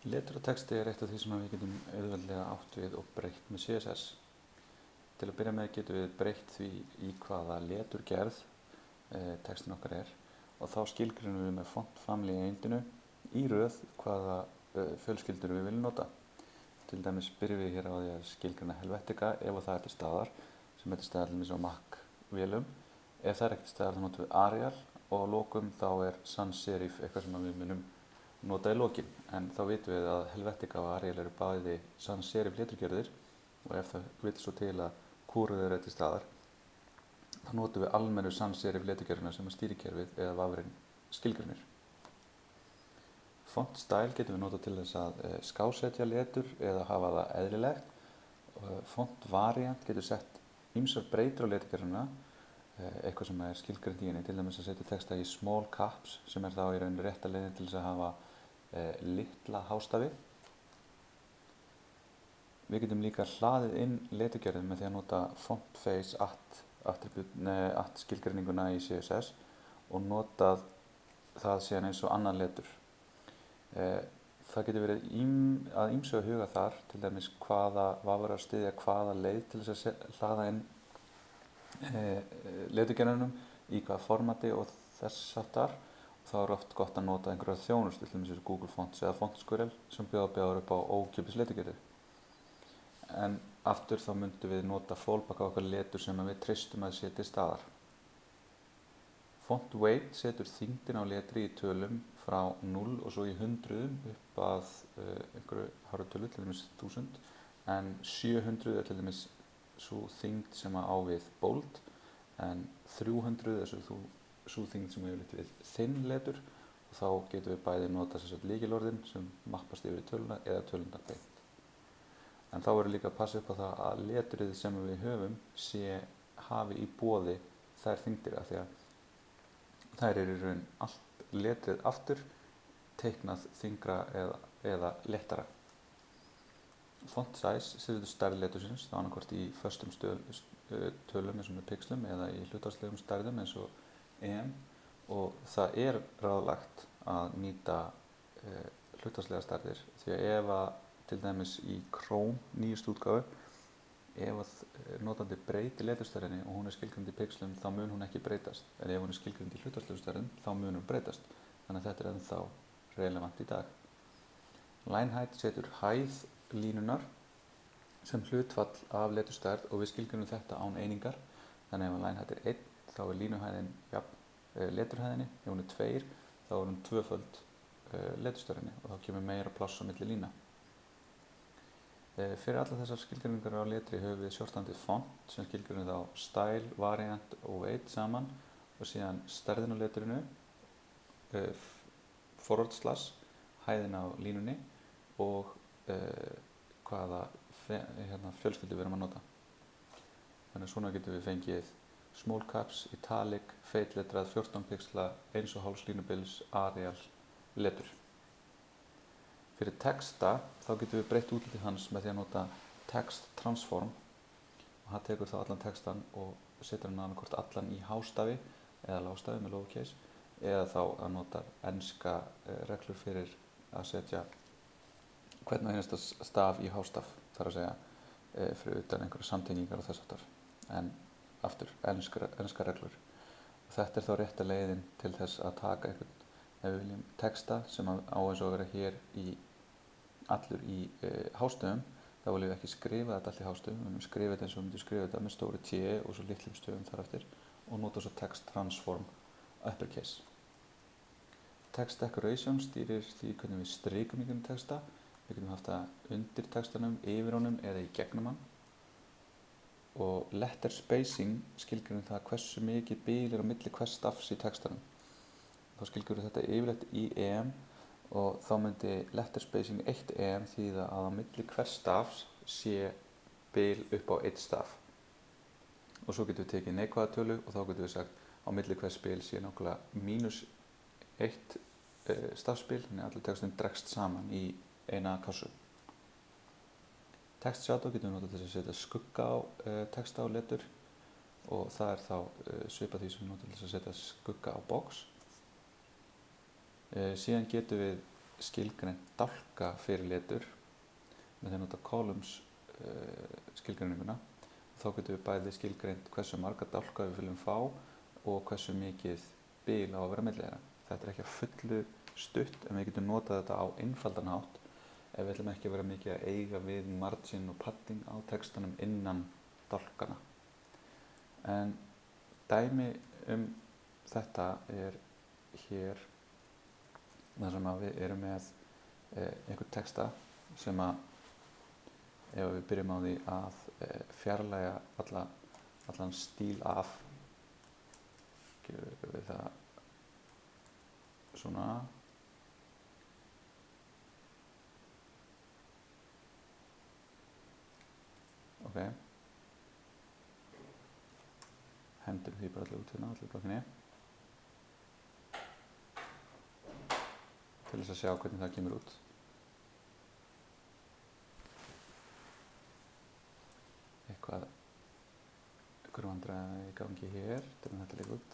Letur og texti eitt af því sem við getum auðveldlega átt við og breytt með CSS. Til að byrja með getum við breytt því í hvaða leturgerð textin okkar og þá skilgreinum við með font family eindinu í röð hvaða fjölskyldur við viljum nota. Til dæmis byrjum við hér á því að skilgreina Helvetica ef það til staðar, sem til staðar til á Mac-vélum. Ef það ekki til staðar þá notum við Arial og að lokum þá sans serif eitthvað sem við munum nota í lokin. En þá vitum við að Helvetica og Arial eru bæði sans serif leturgerðir og ef það vill svo til að hvoru þeirra til staðar þá notum við almennu sans serif leturgerðina sem stýrikerfið eða vafrinn skilgreinir. Font style getum við notað til þess að skásetja letur eða hafa það eðlilegt. Font variant getur sett ýmsar breytur á leturgerðina, eitthvað sem skilgreint í henni, til dæmis að setja texta í small caps sem þá í rauninni rétta leiðin til þess að hafa litla hástafi. Við getum líka hlaðið inn leturgerðin með því að nota font face at skilgreininguna í CSS og notað það síðan eins og annan letur. Það getur verið að ýmsu að huga þar, til dæmis hvaða vafrar styðja hvaða leið til þess að hlaða inn leturgerðinum í hvaða formati og þess háttar. Þá oft gott að nota einhverja þjónustu, til dæmis Google Fonts eða Fontsquirrel sem bjóðar upp á ókeypis leturgerðir. En aftur þá myndum við nota fallback á okkar letur sem við treystum að setja til staðar. Font weight setur þyngdina á letri í tölum frá 0 og svo í 100 upp að einhverju hártölu, til dæmis 1000, en 700 til dæmis svo þyngd sem á við bold, en 300 svo þyngd sem við þinn letur og þá getum við bæði nota lykilorðin sem mappast yfir í töluna eða tölundar beint. En þá verður líka að passa upp á það að leturið sem við höfum hafi í boði þær þyngdir, af því að þær í raun allt letrið aftur teiknað þyngra eða léttara. Font size setur stærð letursins, þá annarkvort í föstum tölum eins og með pixlum eða í hlutfallslegum stærðum eins og EM, og það ráðlagt að nýta hlutfallslegar stærðir, því að ef að til dæmis í Chrome nýjustu útgáfu, ef að notandi breyti leturstærðinni og hún skilgreind í pixlum þá mun hún ekki breytast, en ef hún skilgreind í hlutfallslegum stærðum þá mun hún breytast, þannig að þetta ennþá relevant í dag. Line height setur hæð línunar sem hlutfall af leturstærð og við skilgreinum þetta án einingar, þannig ef line height 1 þá línuhæðin jafn leturhæðinni, ef hún 2 þá hún tvöföld leturstærðinni og þá kemur meira pláss á milli lína. Fyrir allar þessar skilgreiningar á letri höfum við shorthandið font sem skilgreinir þá style, variant og weight saman og síðan stærðin á leturinu, forward slash, hæðin á línunni og hvaða fjölskyldu við erum að nota. Þannig að svona getum við fengið small caps, italic, feitletrað, 14 pixla, 1,5 línubils, Arial, letur. Fyrir texta þá getum við breytt útlitið hans með því að nota text transform og það tekur þá allan textan og setur hann annarkvort allan í hástafi eða lágstafi með lowercase eða þá að nota enska reglur fyrir að setja hvern einasta staf í hástaf, þar að segja fyrir utan einhverja samtengingar og þess aftar, en aftur enska reglur. Og þetta þá rétta leiðin til þess að taka einhvern, ef við viljum texta sem á eins og að vera hér allur í hástöfum, þá viljum við ekki skrifa þetta allt í hástöfum, við viljum skrifa þetta eins og við myndum skrifa þetta með stóru T og svo litlum stöfum þar eftir og nota svo text transform uppercase. Text decoration stýrir því hvernig við strikum einhvern texta. Við getum haft það undir textanum, yfir honum eða í gegnum hann. Og letter spacing skilgreinir það hversu mikið bil á milli hvers stafs í textanum. Þá skilgreinir þetta yfirleitt í EM og þá myndi letter spacing 1 EM þýða að á milli hvers stafs sé bil upp á 1 staf. Og svo getum við tekið neikvæða tölu og þá getum við sagt á milli hvers bil sé nákvæmlega -1 stafsbil, þannig að allir textin dregst saman í eina kassu. Text shadow getum við notað til að setja skugga á texta og letur og það þá svipað því sem við notum til að setja skugga á box. Síðan getum við skilgreint dálka fyrir letur með því að nota columns skilgreininguna. Þá getum við bæði skilgreint hversu marga dálka við viljum fá og hversu mikið bil á að vera milli þeirra. Þetta er ekki að fullu stutt en við getum notað þetta á einfaldan hátt ef við ætlum ekki að vera mikið að eiga við margin og padding á textanum innan dálkana. En dæmi þetta er hér þar sem að við erum með einhvern texta sem að ef við byrjum á því að fjarlægja allan stíl af, gerum við það svona, ok, hendum því bara allir út hérna, allir blokkinni, til þess að sjá hvernig það kemur út. Einhver vandræði í gangi hér, til þetta líka út.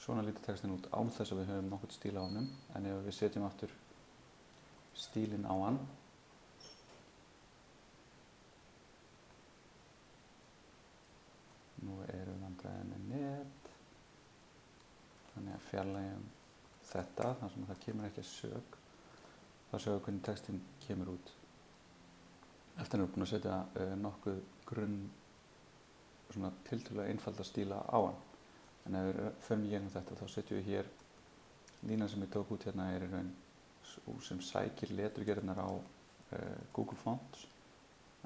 Svona lítur textin út án þess að við höfum nokkuð stíl á honum, en ef við setjum aftur stílinn á hann, nú erum vandræði með net, þannig að fjarlægjum þetta, þar sem það kemur ekki að sök, þá sjáum við hvernig textin kemur út. Eftir erum við búin að setja nokkuð grunn, svona tiltölulega einfalda stíla á hann. En ef við förum í gegnum þetta, þá setjum við hér, línan sem ég tók út hérna er í raun sem sækir leturgerðirnar á Google Fonts,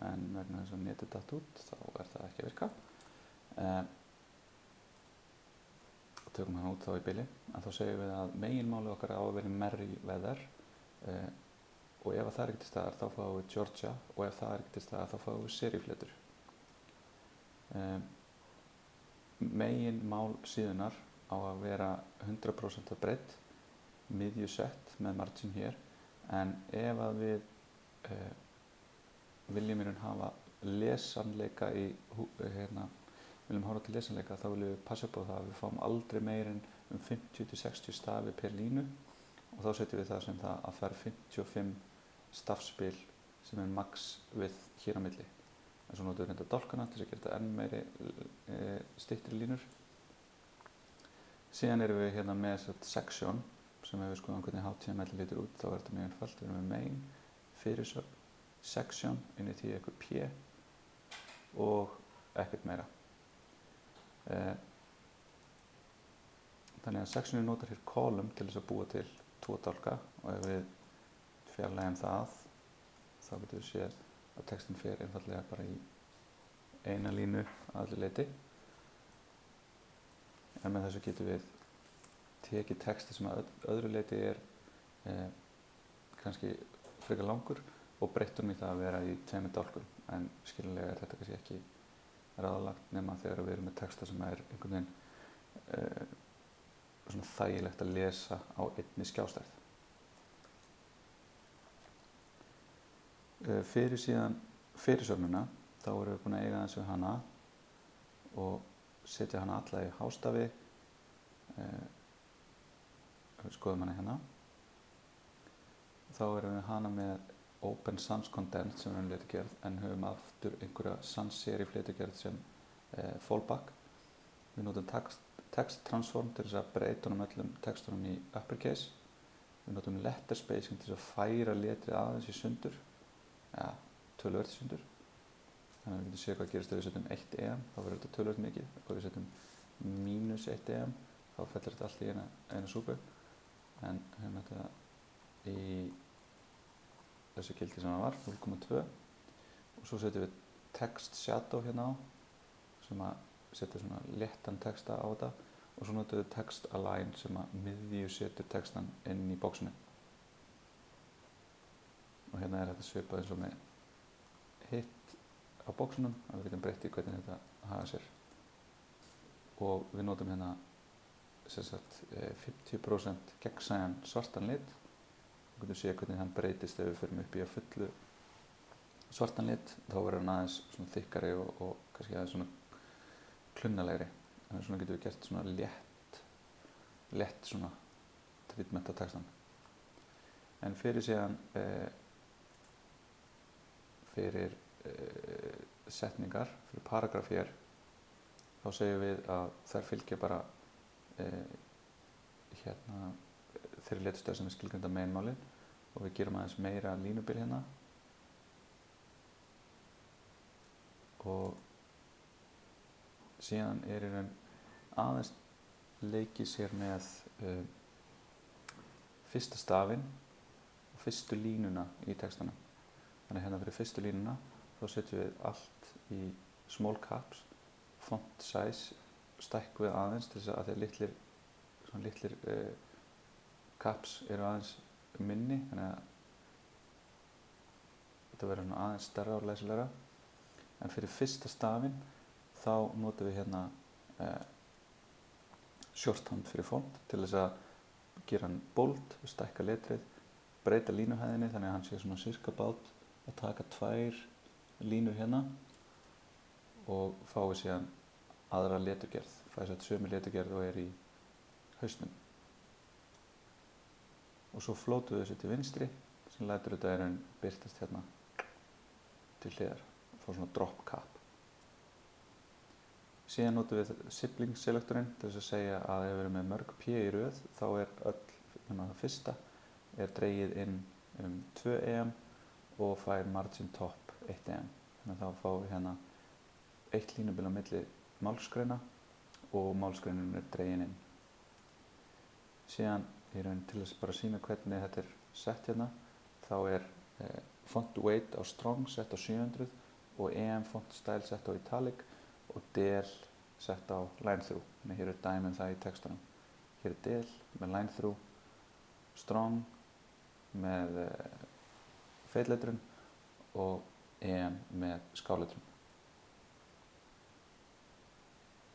en vegna þess að netið datt út, þá er það ekki að virka. Og tökum hann út þá í bili, en þá segjum við að meginmáli okkar á að vera Merriweather, og ef það er ekki til staðar þá fáum við Georgia og ef það er ekki til staðar þá fáum við serifletur. Meginmál síðunnar á að vera 100% að breidd, miðjusett með margin hér, en ef að við viljum í raun hafa lesanleika viljum horfa til lesanleika, þá viljum við passa upp á það að við fáum aldrei meir en 50-60 stafi per línu og þá setjum við það sem það að það er 55 stafspil sem er max við hér á milli. En svo notum við reynda dálkana til þess að gera þetta enn meiri styttri línur. Síðan erum við hérna með section sem ef við skoðum hvernig HTML lítur út þá er þetta mjög einfalt. Við erum með main, fyrirsögn, section, inn í því eitthvað p og ekkert meira. Þannig að sectionið notar hér column til þess að búa til 2 dálka og ef við fjarlægjum það þá getum við séð að textin fer einfallega bara í eina línu að öllu leyti. En með þessu getum við tekið texti sem að öðru leyti er kannski frekar langur og breytt honum í það að vera í 2 dálkum. En skiljanlega er þetta kannski ekki ráðlagt nema þegar við erum með texta sem er einhvern veginn svona þægilegt að lesa á einni skjástærð. Fyrir síðan fyrirsögnuna, þá erum við búin að eiga aðeins við hana og setja hana alla í hástafi. Við skoðum hana hérna. Þá erum við hana með Open Sans Condensed sem er leturgerð en höfum aftur einhverja sans serif leturgerð sem fallback. Við notum text transform til þess að breyta honum öllum textunum í uppercase. Við notum letter spacing til þess að færa letrið aðeins í sundur. Töluvert í sundur. Þannig að við getum séð hvað gerist ef við setjum 1 EM, þá verður þetta töluvert mikið. Ef við setjum -1 EM, þá fellur þetta allt í eina súpu. En höfum þetta í þessu gildi sem það var, 0,2. Og svo setjum við text shadow hérna á, sem að setja svona léttan texta á þetta. Og svo notum við text align sem að miðjusetur textan inn í bóksinu. Og hérna er þetta svipað eins og með hitt á bóksunum að við getum breytt í hvernig þetta haga sér. Og við notum hérna 50% gegnsæjan svartan lit. Við getum séð hvernig hann breytist ef við förum upp í að fullu svartan lit. Þá verður hann aðeins svona þykkari og kannski aðeins svona klunnalegri. Þannig svona getum við gert svona létt svona treatment á textan. En fyrir síðan fyrir setningar, fyrir paragraf hér, þá segjum við að þær fylgja bara þeirri letustöð sem er skilgreind af meginmáli og við gerum aðeins meira línubil hérna og síðan er í raun aðeins leikið sér með fyrsta stafinn og fyrstu línuna í textanum. Þannig hérna fyrir fyrstu línuna þá setjum við allt í small caps, font size stækkum við aðeins til þess að því litlir caps eru aðeins minni, þannig að þetta verður aðeins stærra og læsilegra. En fyrir fyrsta stafinn þá notum við hérna shorthand fyrir font til þess að gera hann bold, stækka letrið, breyta línuhæðinni þannig að hann sé svona sirka bát að taka 2 línur hérna og fái síðan aðra leturgerð, fái sér sömu leturgerð og er í hausnum. Og svo flótum við þessu til vinstri sem lætur þetta í raun birtast hérna til hliðar og fá svona drop cap. Síðan notum við sibling selektorinn til þess að segja að ef við erum með mörg P í röð þá er það fyrsta er dregið inn 2 EM og fær margin top 1 EM. Þannig að þá fáum við hérna 1 línubil á milli málsgreina og málsgreinin er dregin inn. Síðan í raun til þess bara að sýna hvernig þetta er sett hérna, þá er font weight á strong sett á 700 og EM font style sett á italic og del sett á line through. Þannig hér er dæmi það í textunum. Hér er del með line through, strong með feitletrun og EM með skáletrun.